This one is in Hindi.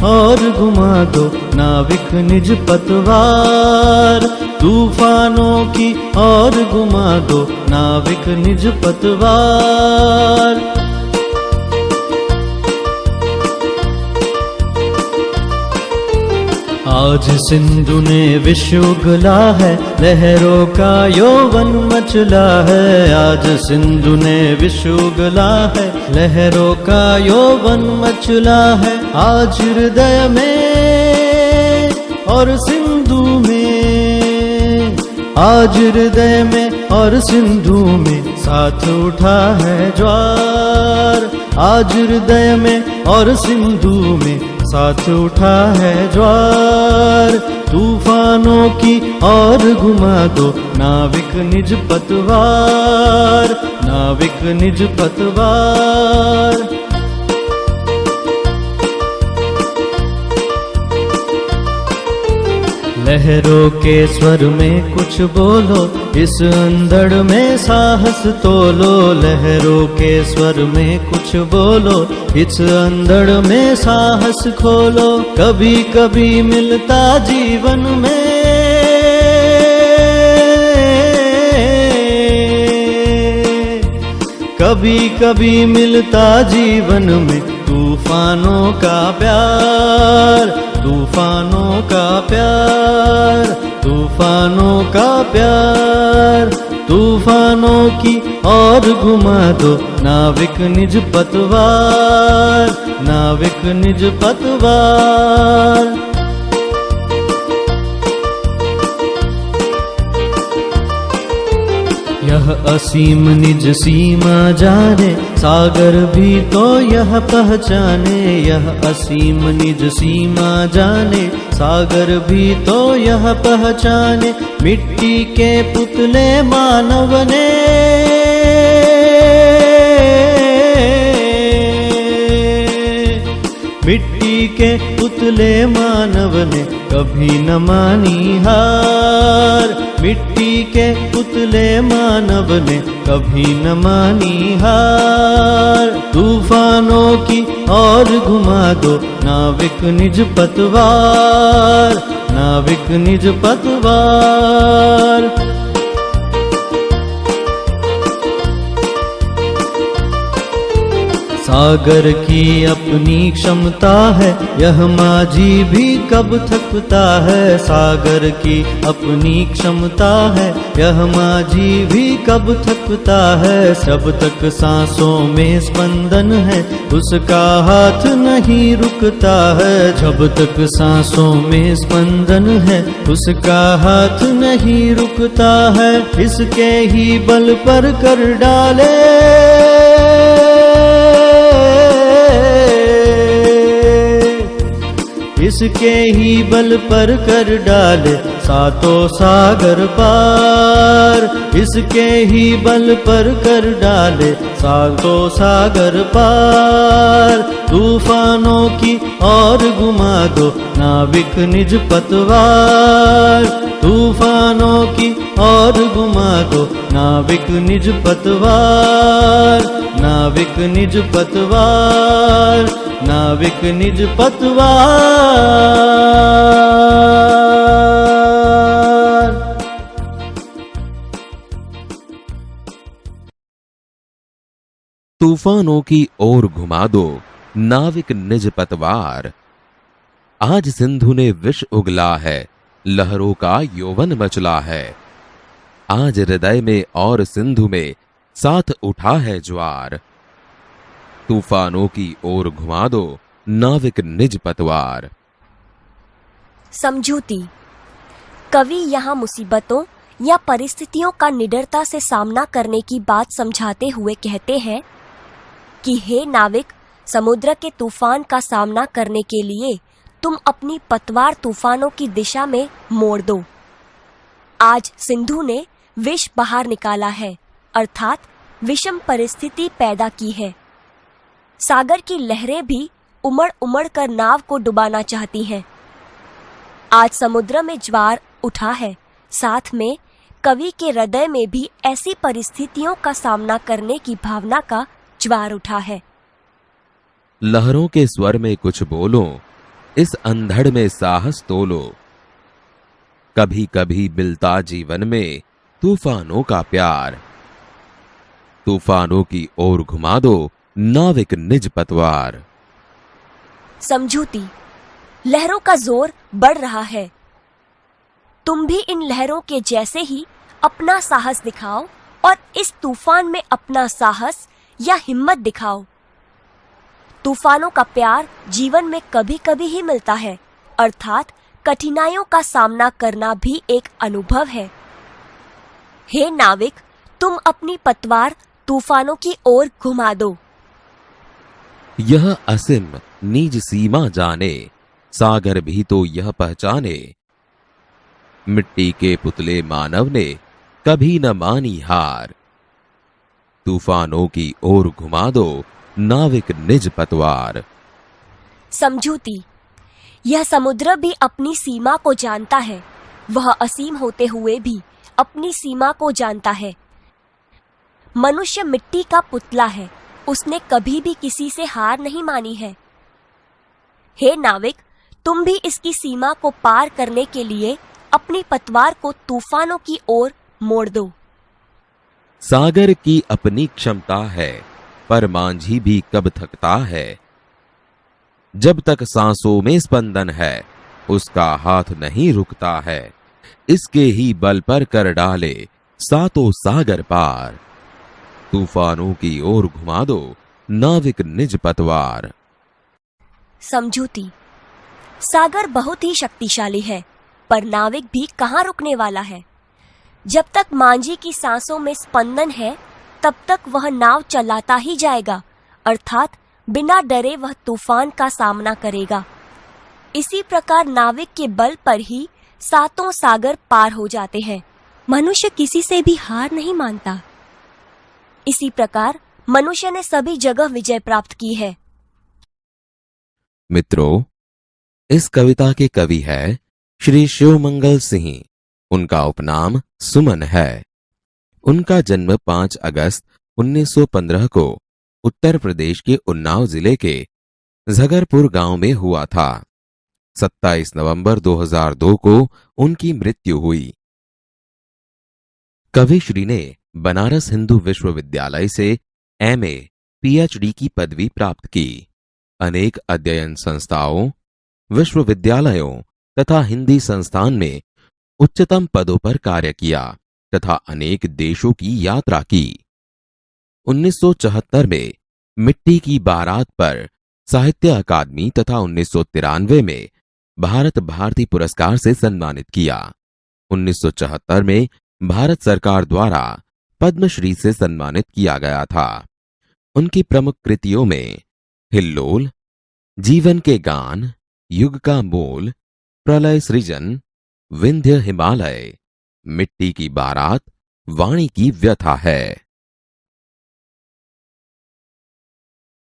और घुमा दो नाविक निज पतवार। तूफानों की और घुमा दो नाविक निज पतवार। आज सिंधु ने विश्व उगला है, लहरों का यौवन मचला है। आज सिंधु ने विश्व उगला है, लहरों का यौवन मचला है। आज हृदय में और सिंधु में, आज हृदय में और सिंधु में साथ उठा है ज्वार। आज हृदय में और सिंधु में साथ उठा है ज्वार। तूफानों की और घुमा दो नाविक निज पतवार, नाविक निज पतवार। लहरों के स्वर में कुछ बोलो, इस अंधड़ में साहस तोलो। लहरों के स्वर में कुछ बोलो, इस अंधड़ में साहस खोलो। कभी कभी मिलता जीवन में, कभी कभी मिलता जीवन में तूफानों का प्यार, तूफानों का प्यार, तूफानों का प्यार। तूफानों की और घुमा दो नाविक निज पतवार, नाविक निज पतवार। यह असीम निज सीमा जाने, सागर भी तो यह पहचाने। यह असीम निज सीमा जाने, सागर भी तो यह पहचाने। मिट्टी के पुतले मानव ने, मिट्टी के पुतले मानव ने कभी न मानी हार। मिट्टी के पुतले मानव ने कभी न मानी हार। तूफानों की और घुमा दो नाविक निज पतवार, नाविक निज पतवार। सागर की अपनी क्षमता है, यह माझी भी कब थकता है। सागर की अपनी क्षमता है, यह माझी भी कब थकता है। जब तक सांसों में स्पंदन है, उसका हाथ नहीं रुकता है। जब तक सांसों में स्पंदन है, उसका हाथ नहीं रुकता है। इसके ही बल पर कर डाले, इसके ही बल पर कर डाले सातों सागर पार। इसके ही बल पर कर डाले सातों सागर पार। तूफानों की और घुमा दो नाविक निज पतवार। तूफानों की और घुमा दो नाविक निज पतवार, नाविक निज पतवार, नाविक निज पतवार। तूफानों की ओर घुमा दो नाविक निज पतवार। आज सिंधु ने विष उगला है, लहरों का यौवन मचला है। आज हृदय में और सिंधु में साथ उठा है ज्वार। तूफानों की ओर घुमा दो नाविक निज पतवार। समझौती। कवि यहाँ मुसीबतों या परिस्थितियों का निडरता से सामना करने की बात समझाते हुए कहते हैं कि हे नाविक, समुद्र के तूफान का सामना करने के लिए तुम अपनी पतवार तूफानों की दिशा में मोड़ दो। आज सिंधु ने विष बाहर निकाला है, अर्थात विषम परिस्थिति पैदा की है। सागर की लहरें भी उमड़ उमड़ कर नाव को डुबाना चाहती हैं। आज समुद्र में ज्वार उठा है, साथ में कवि के हृदय में भी ऐसी परिस्थितियों का सामना करने की भावना का ज्वार उठा है। लहरों के स्वर में कुछ बोलो, इस अंधड़ में साहस तोलो। कभी कभी मिलता जीवन में तूफानों का प्यार। तूफानों की ओर घुमा दो नाविक निज पतवार। समझूती। लहरों का जोर बढ़ रहा है। तुम भी इन लहरों के जैसे ही अपना साहस दिखाओ और इस तूफान में अपना साहस या हिम्मत दिखाओ। तूफानों का प्यार जीवन में कभी कभी ही मिलता है, अर्थात कठिनाइयों का सामना करना भी एक अनुभव है। हे नाविक, तुम अपनी पतवार तूफानों की ओर घुमा दो। यह असीम निज सीमा जाने, सागर भी तो यह पहचाने। मिट्टी के पुतले मानव ने कभी न मानी हार। तूफानों की ओर घुमा दो नाविक निज पतवार। समझूती। यह समुद्र भी अपनी सीमा को जानता है। वह असीम होते हुए भी अपनी सीमा को जानता है। मनुष्य मिट्टी का पुतला है, उसने कभी भी किसी से हार नहीं मानी है। हे नाविक, तुम भी इसकी सीमा को पार करने के लिए अपनी पतवार को तूफानों की ओर मोड़ दो। सागर की अपनी क्षमता है, पर मांझी भी कब थकता है। जब तक सांसों में स्पंदन है, उसका हाथ नहीं रुकता है। इसके ही बल पर कर डाले सातों सागर पार। तूफानों की ओर घुमा दो नाविक निज पतवार। समझूती। सागर बहुत ही शक्तिशाली है, पर नाविक भी कहाँ रुकने वाला है। जब तक मांझी की सांसों में स्पंदन है, तब तक वह नाव चलाता ही जाएगा, अर्थात बिना डरे वह तूफान का सामना करेगा। इसी प्रकार नाविक के बल पर ही सातों सागर पार हो जाते हैं। मनुष्य किसी से भी हार नहीं मानता। इसी प्रकार मनुष्य ने सभी जगह विजय प्राप्त की है। मित्रों, इस कविता के कवि है श्री शिवमंगल सिंह। उनका उपनाम सुमन है। उनका जन्म 5 अगस्त 1915 को उत्तर प्रदेश के उन्नाव जिले के झगरपुर गांव में हुआ था। 27 नवंबर 2002 को उनकी मृत्यु हुई। कवि श्री ने बनारस हिंदू विश्वविद्यालय से एमए, पीएचडी की पदवी प्राप्त की। अनेक अध्ययन संस्थाओं, विश्वविद्यालयों तथा हिंदी संस्थान में उच्चतम पदों पर कार्य किया तथा अनेक देशों की यात्रा की। 1974 में मिट्टी की बारात पर साहित्य अकादमी तथा 1993 में भारत भारती पुरस्कार से सम्मानित किया। 1974 में भारत सरकार द्वारा पद्मश्री से सम्मानित किया गया था। उनकी प्रमुख कृतियों में हिल्लोल, जीवन के गान, युग का मोल, प्रलय सृजन, विंध्य हिमालय, मिट्टी की बारात, वाणी की व्यथा है।